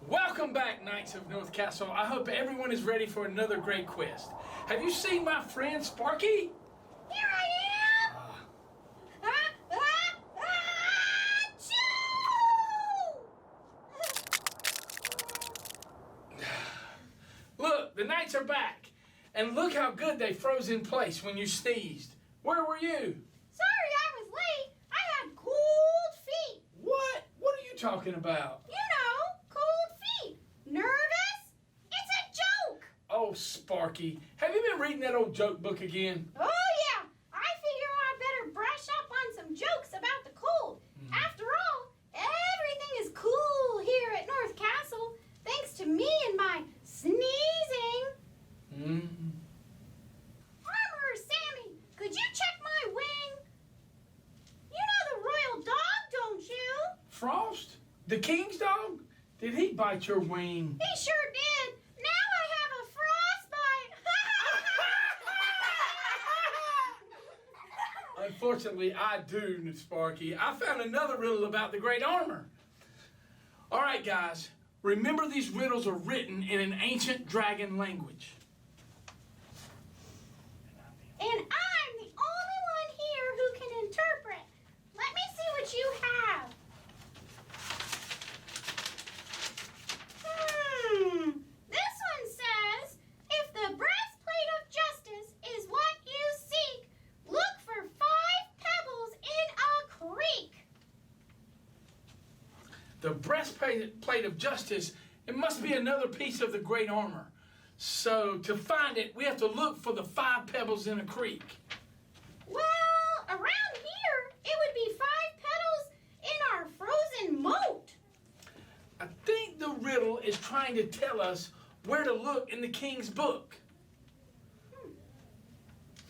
Welcome back, Knights of North Castle. I hope everyone is ready for another great quest. Have you seen my friend Sparky? Here I am! Look, the Knights are back. And look how good they froze in place when you sneezed. Where were you? Sorry I was late. I had cold feet. What? What are you talking about? You know, cold feet. Nervous? It's a joke. Oh, Sparky, have you been reading that old joke book again? Oh, yeah. I figure I better brush up on some jokes about the cold. After all, everything is cool here at North Castle, thanks to me and my sneezing. Armorer Sammy, could you check my wing? You know the royal dog, don't you? Frost? The king's dog? Did he bite your wing? He sure did. Now I have a frostbite. Unfortunately, I do, Sparky. I found another riddle about the great armor. All right, guys. Remember, these riddles are written in an ancient dragon language. And I'm the only one here who can interpret. Let me see what you have. This one says, if the breastplate of justice is what you seek, look for 5 pebbles in a creek. The breastplate of justice, it must be another piece of the great armor. So to find it, we have to look for the 5 pebbles in a creek. Well, around here, it would be 5 petals in our frozen moat. I think the riddle is trying to tell us where to look in the king's book.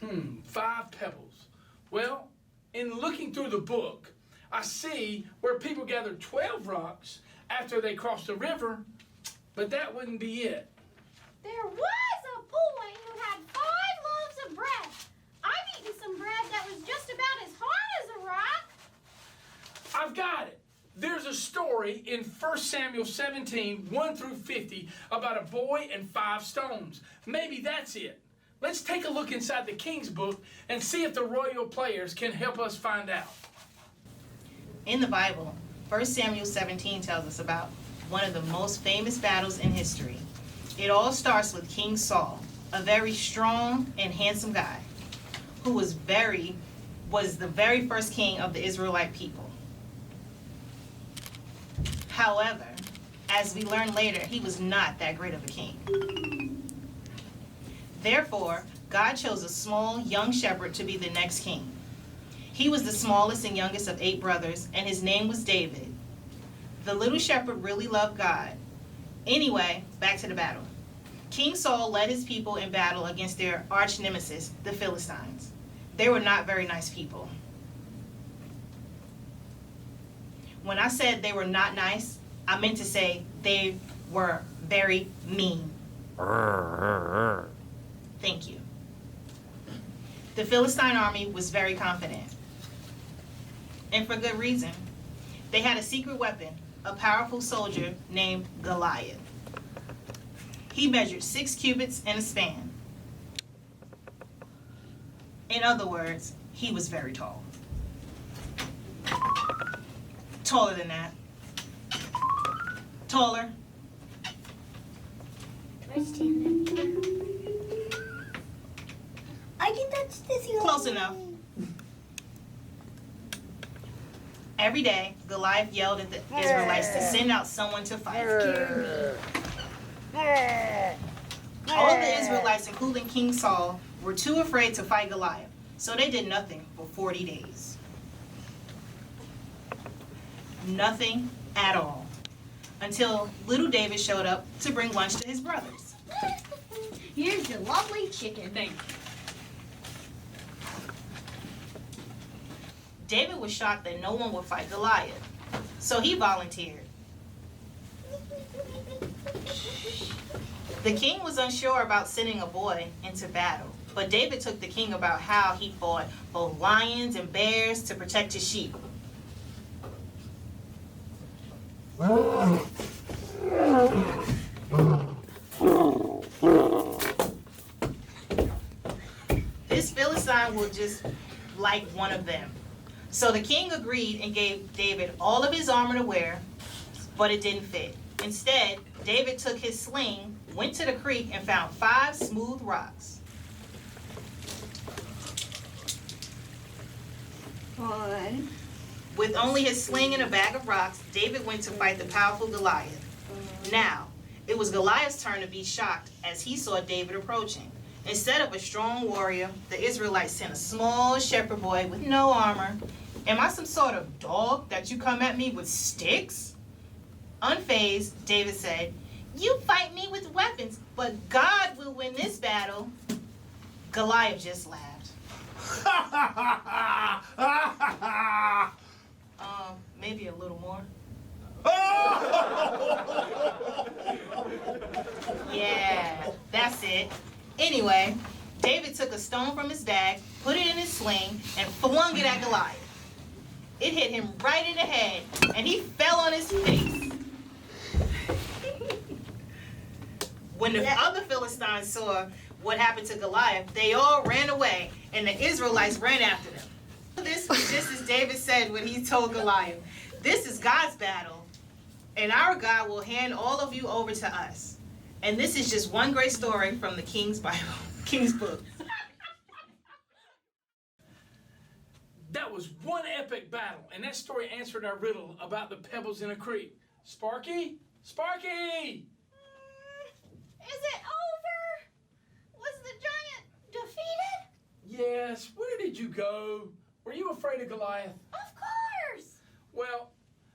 5 pebbles. Well, in looking through the book, I see where people gathered 12 rocks after they crossed the river, but that wouldn't be it. There was a boy who had 5 loaves of bread. I've eaten some bread that was just about as hard as a rock. I've got it. There's a story in 1 Samuel 17, 1 through 50, about a boy and 5 stones. Maybe that's it. Let's take a look inside the king's book and see if the royal players can help us find out. In the Bible, 1 Samuel 17 tells us about one of the most famous battles in history. It all starts with King Saul, a very strong and handsome guy, who was the very first king of the Israelite people. However, as we learn later, he was not that great of a king. Therefore, God chose a small, young shepherd to be the next king. He was the smallest and youngest of 8 brothers, and his name was David. The little shepherd really loved God. Anyway, back to the battle. King Saul led his people in battle against their arch nemesis, the Philistines. They were not very nice people. When I said they were not nice, I meant to say they were very mean. Thank you. The Philistine army was very confident. And for good reason. They had a secret weapon, a powerful soldier named Goliath. He measured 6 cubits and a span. In other words, he was very tall. Taller than that. Taller. I can touch this. Close enough. Every day, Goliath yelled at the Israelites to send out someone to fight. All the Israelites, including King Saul, were too afraid to fight Goliath, so they did nothing for 40 days. Nothing at all. Until little David showed up to bring lunch to his brothers. Here's your lovely chicken. Thank you. David was shocked that no one would fight Goliath, so he volunteered. The king was unsure about sending a boy into battle, but David took the king about how he fought both lions and bears to protect his sheep. This Philistine will just like one of them. So the king agreed and gave David all of his armor to wear, but it didn't fit. Instead, David took his sling, went to the creek, and found 5 smooth rocks. 1. With only his sling and a bag of rocks, David went to fight the powerful Goliath. Now, it was Goliath's turn to be shocked as he saw David approaching. Instead of a strong warrior, the Israelites sent a small shepherd boy with no armor. Am I some sort of dog that you come at me with sticks? Unfazed, David said, "You fight me with weapons, but God will win this battle." Goliath just laughed. Maybe a little more. Yeah, that's it. Anyway, David took a stone from his bag, put it in his sling, and flung it at Goliath. It hit him right in the head, and he fell on his face. When the other Philistines saw what happened to Goliath, they all ran away, and the Israelites ran after them. This was just as David said when he told Goliath, "This is God's battle, and our God will hand all of you over to us." And this is just one great story from the King's Bible, King's Book. That was one epic battle, and that story answered our riddle about the pebbles in a creek. Sparky? Sparky! Is it over? Was the giant defeated? Yes, where did you go? Were you afraid of Goliath? Of course. Well,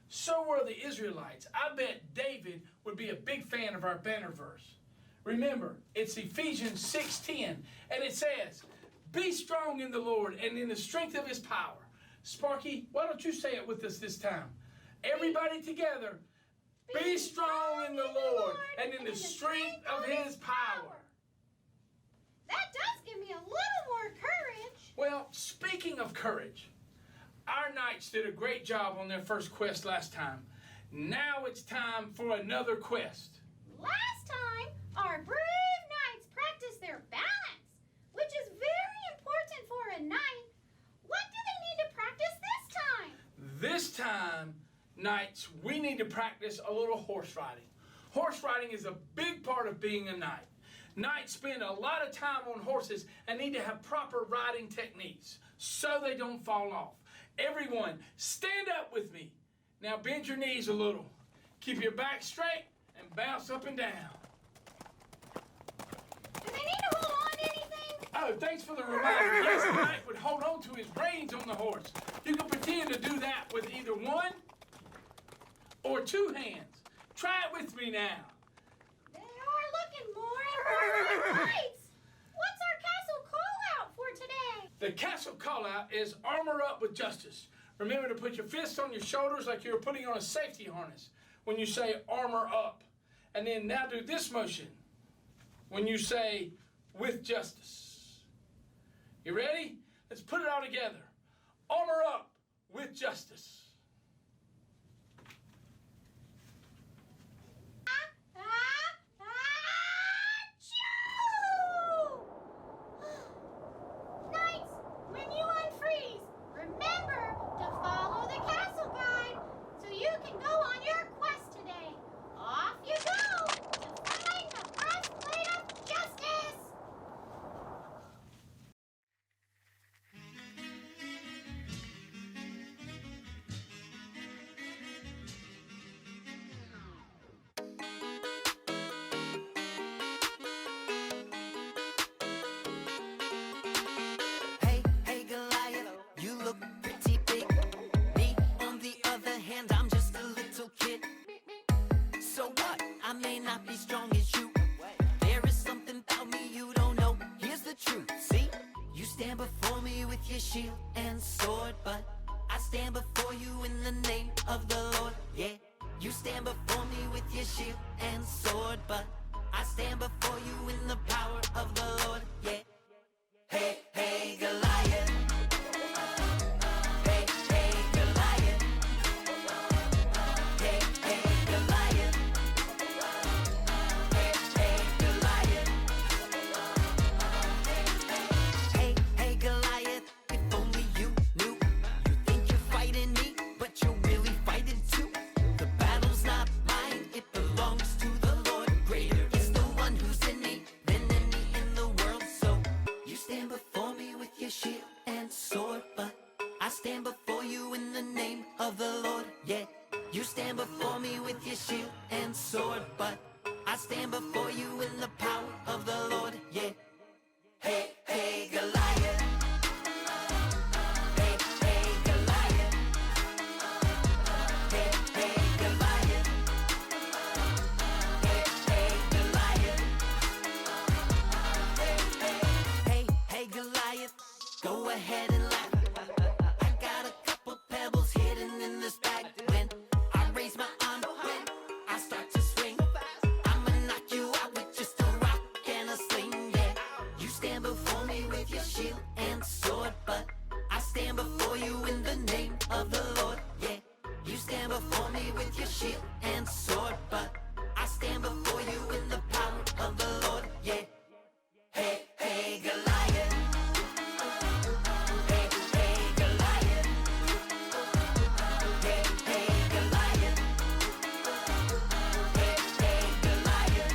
so were the Israelites. I bet David would be a big fan of our banner verse. Remember, it's Ephesians 6:10, and it says, "Be strong in the Lord and in the strength of his power." Sparky, why don't you say it with us this time? Everybody together. Be strong in the Lord and in the strength of his power. That does give me a little more courage. Well, speaking of courage, our knights did a great job on their first quest last time. Now it's time for another quest. Last time, our brave knights practiced their balance, which is very important for a knight. What do they need to practice this time? This time, knights, we need to practice a little horse riding. Horse riding is a big part of being a knight. Knights spend a lot of time on horses and need to have proper riding techniques so they don't fall off. Everyone, stand up with me. Now bend your knees a little. Keep your back straight and bounce up and down. Do they need to hold on to anything? Oh, thanks for the reminder. Yes, the knight would hold on to his reins on the horse. You can pretend to do that with either one or 2 hands. Try it with me now. They are looking more and more like knights. What's our castle call out for today? The castle call out is armor up with justice. Remember to put your fists on your shoulders like you're putting on a safety harness when you say armor up. And then now do this motion when you say with justice. You ready? Let's put it all together. Armor up with justice. Knights, when you unfreeze, remember to follow the castle guide so you can go on your quest today. Off you go to find the breastplate of justice. Hey Goliath, you look pretty big. Me, on the other hand, I'm just a little kid. So what? I may not be strong as you. There is something about me you don't know. Here's the truth, see? You stand before me with your shield and sword, but I stand before you in the name of the Lord, yeah. You stand before me with your shield and sword, but I stand before you in the power of the Lord, yeah. Hey, hey, Goliath. Hey, hey, Goliath. Hey, hey, Goliath. sword, but I stand before you in the name of the Lord, yeah. You stand before me with your shield and sword, but I stand before you in the power of the Lord, yeah. Hey, hey, Goliath. Hey, hey, Goliath. Hey, hey, Goliath. Hey, hey, Goliath. Hey, hey, Goliath. Go ahead and laugh. I got a couple pebbles hidden in this bag. When I raise my arm, when I start to swing, I'ma knock you out with just a rock and a sling, yeah. You stand before me with your shield and sword, but I stand before you in the name of the Lord, yeah. You stand before me with your shield and sword, but I stand before you in the power of the Lord, yeah. Hey, hey, Goliath. Hey, hey, Goliath. Hey, hey, Goliath. Hey, hey, Goliath.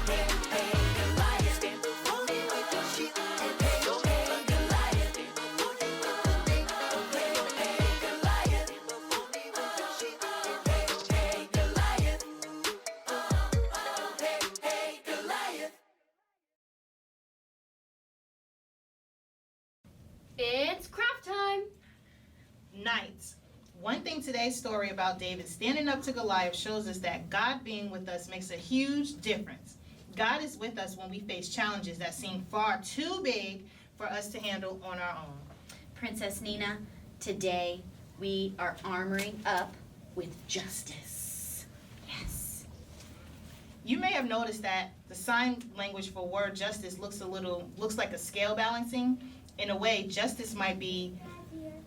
Hey, hey, Goliath. Stand before me with your shield and hey, hey, Goliath. Stand before me with the name of hey, hey, Goliath. Stand before me with your shield and hey, hey, Goliath. Hey, hey, Goliath. It's craft time. Knights. One thing today's story about David standing up to Goliath shows us that God being with us makes a huge difference. God is with us when we face challenges that seem far too big for us to handle on our own. Princess Nina, today we are armoring up with justice. Yes. You may have noticed that the sign language for word justice looks like a scale balancing. In a way, justice might be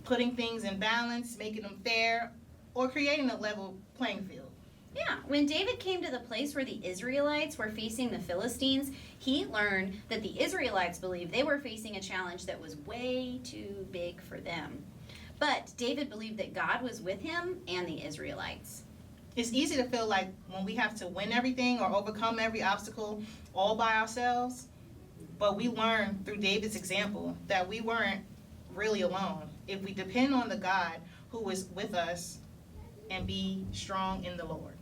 putting things in balance, making them fair, or creating a level playing field. Yeah, when David came to the place where the Israelites were facing the Philistines, he learned that the Israelites believed they were facing a challenge that was way too big for them. But David believed that God was with him and the Israelites. It's easy to feel like when we have to win everything or overcome every obstacle all by ourselves, but we learned through David's example that we weren't really alone if we depend on the God who is with us and be strong in the Lord.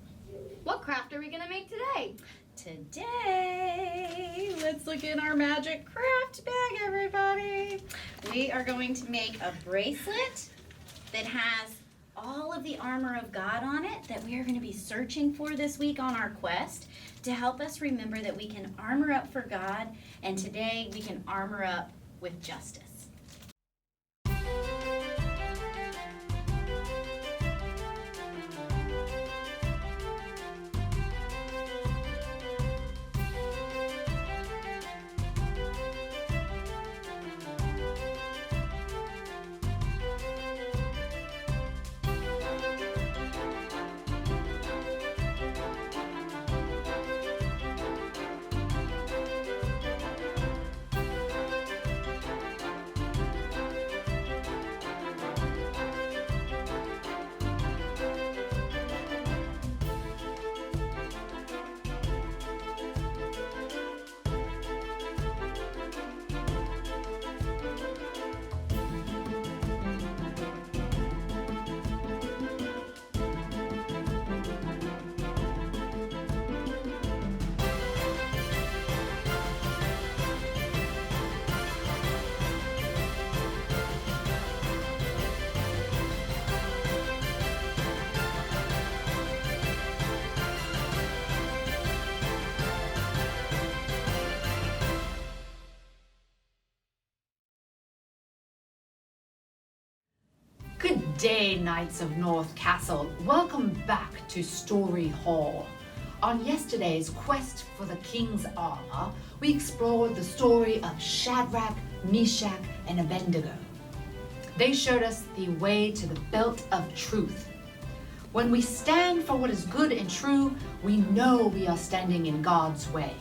What craft are we gonna make today? Today, let's look in our magic craft bag, everybody. We are going to make a bracelet that has all of the armor of God on it that we are going to be searching for this week on our quest to help us remember that we can armor up for God, and today we can armor up with justice. Good day, Knights of North Castle. Welcome back to Story Hall. On yesterday's quest for the King's Armor, we explored the story of Shadrach, Meshach, and Abednego. They showed us the way to the belt of truth. When we stand for what is good and true, we know we are standing in God's way.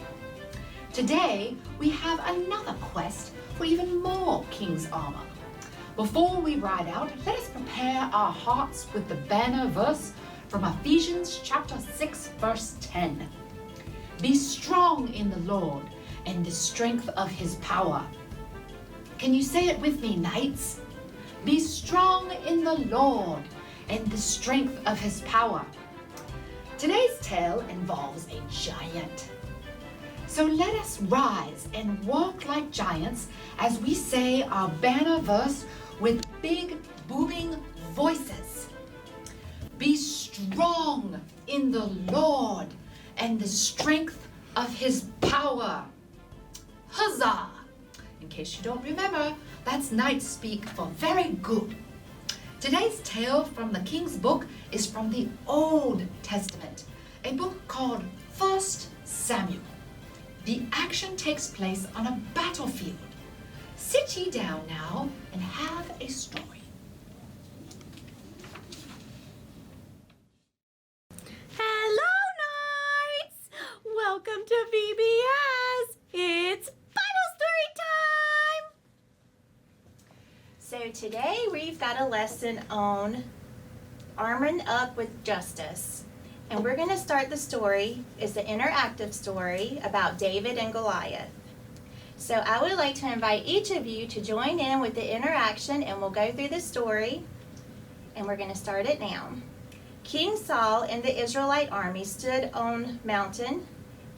Today, we have another quest for even more King's Armor. Before we ride out, let us prepare our hearts with the banner verse from Ephesians chapter 6, verse 10. Be strong in the Lord and the strength of his power. Can you say it with me, knights? Be strong in the Lord and the strength of his power. Today's tale involves a giant. So let us rise and walk like giants as we say our banner verse with big booming voices. Be strong in the Lord and the strength of his power. Huzzah! In case you don't remember, that's knight speak for very good. Today's tale from the King's Book is from the Old Testament, a book called 1 Samuel. The action takes place on a battlefield. Sit ye down now and have a story. Hello, Knights! Welcome to VBS. It's Bible story time! So today we've got a lesson on armoring up with justice. And we're going to start the story. It's an interactive story about David and Goliath. So I would like to invite each of you to join in with the interaction, and we'll go through the story. And we're going to start it now. King Saul and the Israelite army stood on a mountain,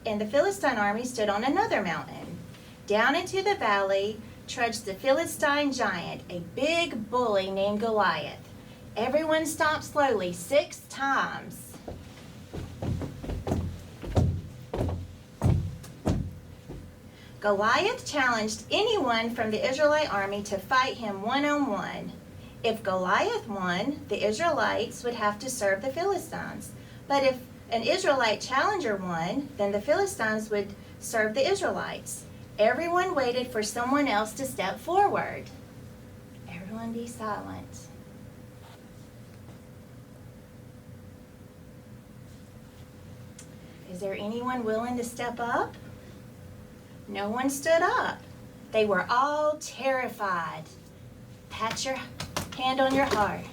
and the Philistine army stood on another mountain. Down into the valley trudged the Philistine giant, a big bully named Goliath. Everyone stomped slowly 6 times. Goliath challenged anyone from the Israelite army to fight him one-on-one. If Goliath won, the Israelites would have to serve the Philistines. But if an Israelite challenger won, then the Philistines would serve the Israelites. Everyone waited for someone else to step forward. Everyone be silent. Is there anyone willing to step up? No one stood up. They were all terrified. Pat your hand on your heart.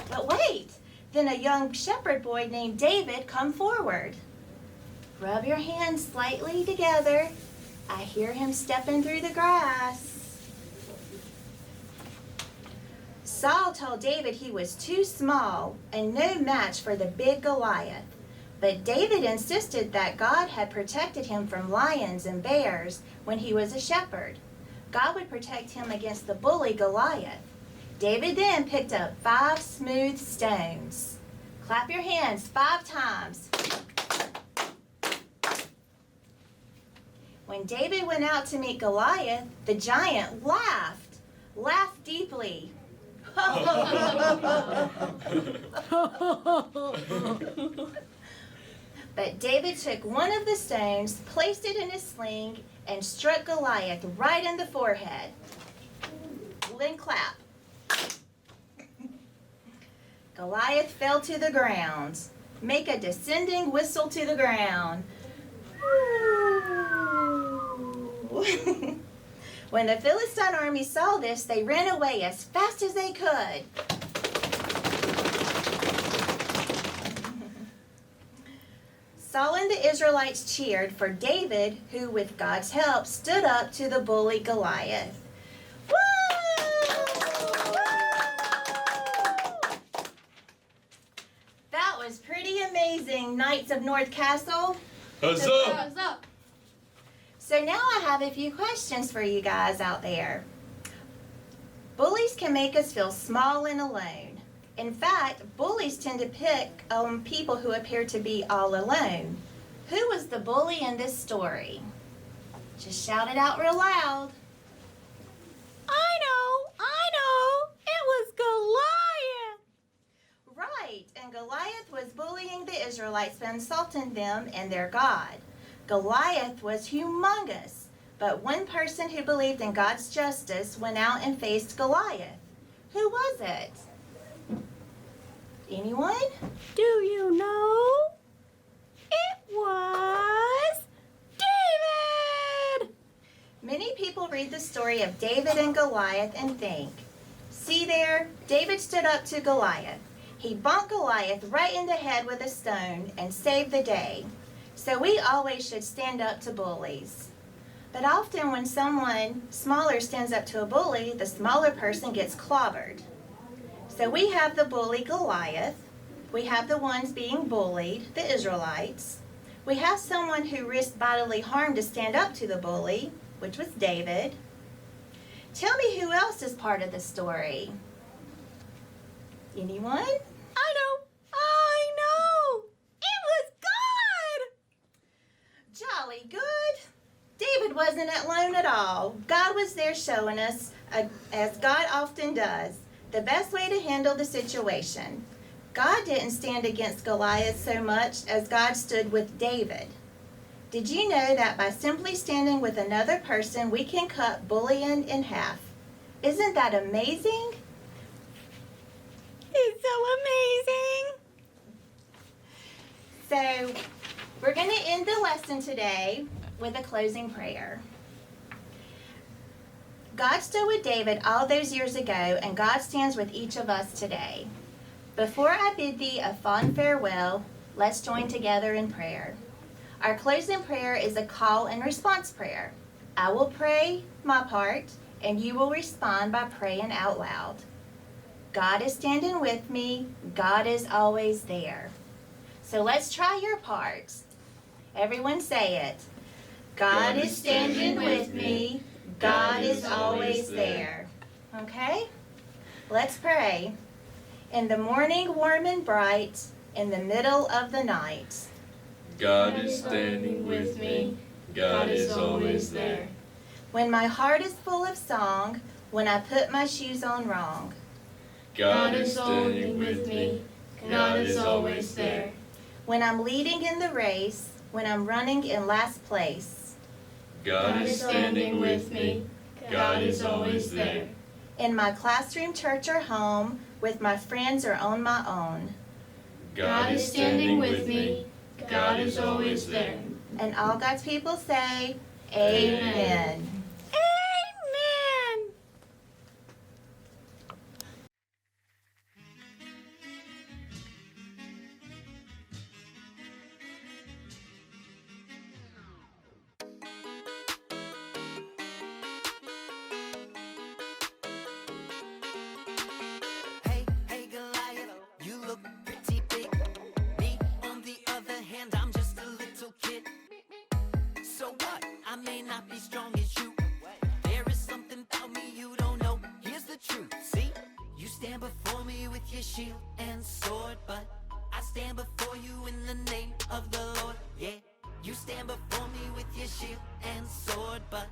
But wait, then a young shepherd boy named David come forward. Rub your hands slightly together. I hear him stepping through the grass. Saul told David he was too small and no match for the big Goliath. But David insisted that God had protected him from lions and bears when he was a shepherd. God would protect him against the bully Goliath. David then picked up 5 smooth stones. Clap your hands 5 times. When David went out to meet Goliath, the giant laughed deeply. But David took one of the stones, placed it in his sling, and struck Goliath right in the forehead. Then clap. Goliath fell to the ground. Make a descending whistle to the ground. When the Philistine army saw this, they ran away as fast as they could. Saul and the Israelites cheered for David, who, with God's help, stood up to the bully Goliath. Woo! That was pretty amazing, Knights of North Castle. Huzzah! So now I have a few questions for you guys out there. Bullies can make us feel small and alone. In fact, bullies tend to pick on people who appear to be all alone. Who was the bully in this story? Just shout it out real loud. I know. It was Goliath. Right, and Goliath was bullying the Israelites by insulting them and their God. Goliath was humongous, but one person who believed in God's justice went out and faced Goliath. Who was it? Anyone? Do you know? It was David! Many people read the story of David and Goliath and think, see there, David stood up to Goliath. He bonked Goliath right in the head with a stone and saved the day. So we always should stand up to bullies. But often when someone smaller stands up to a bully, the smaller person gets clobbered. So we have the bully Goliath. We have the ones being bullied, the Israelites. We have someone who risked bodily harm to stand up to the bully, which was David. Tell me who else is part of the story. Anyone? I know! It was God! Jolly good. David wasn't alone at all. God was there showing us, as God often does, the best way to handle the situation. God didn't stand against Goliath so much as God stood with David. Did you know that by simply standing with another person, we can cut bullying in half? Isn't that amazing? It's so amazing! So, we're going to end the lesson today with a closing prayer. God stood with David all those years ago, and God stands with each of us today. Before I bid thee a fond farewell, let's join together in prayer. Our closing prayer is a call and response prayer. I will pray my part, and you will respond by praying out loud. God is standing with me. God is always there. So let's try your part. Everyone say it. God is standing with me. God is always there. Okay? Let's pray. In the morning warm and bright, in the middle of the night. God is standing with me. God is always there. When my heart is full of song, when I put my shoes on wrong. God is standing with me. God is always there. When I'm leading in the race, when I'm running in last place. God is standing with me. God is always there. In my classroom, church, or home, with my friends or on my own. God is standing with me. God is always there. And all God's people say, Amen. Amen! Hey, hey Goliath, you look pretty big. Me, on the other hand, I'm just a little kid. So what? I may not be strong as you. There is something about me you don't know. Here's the truth, see? You stand before me with your shield and sword, but I stand before you in the name of the Lord. Yeah, you stand before me with your shield and sword, but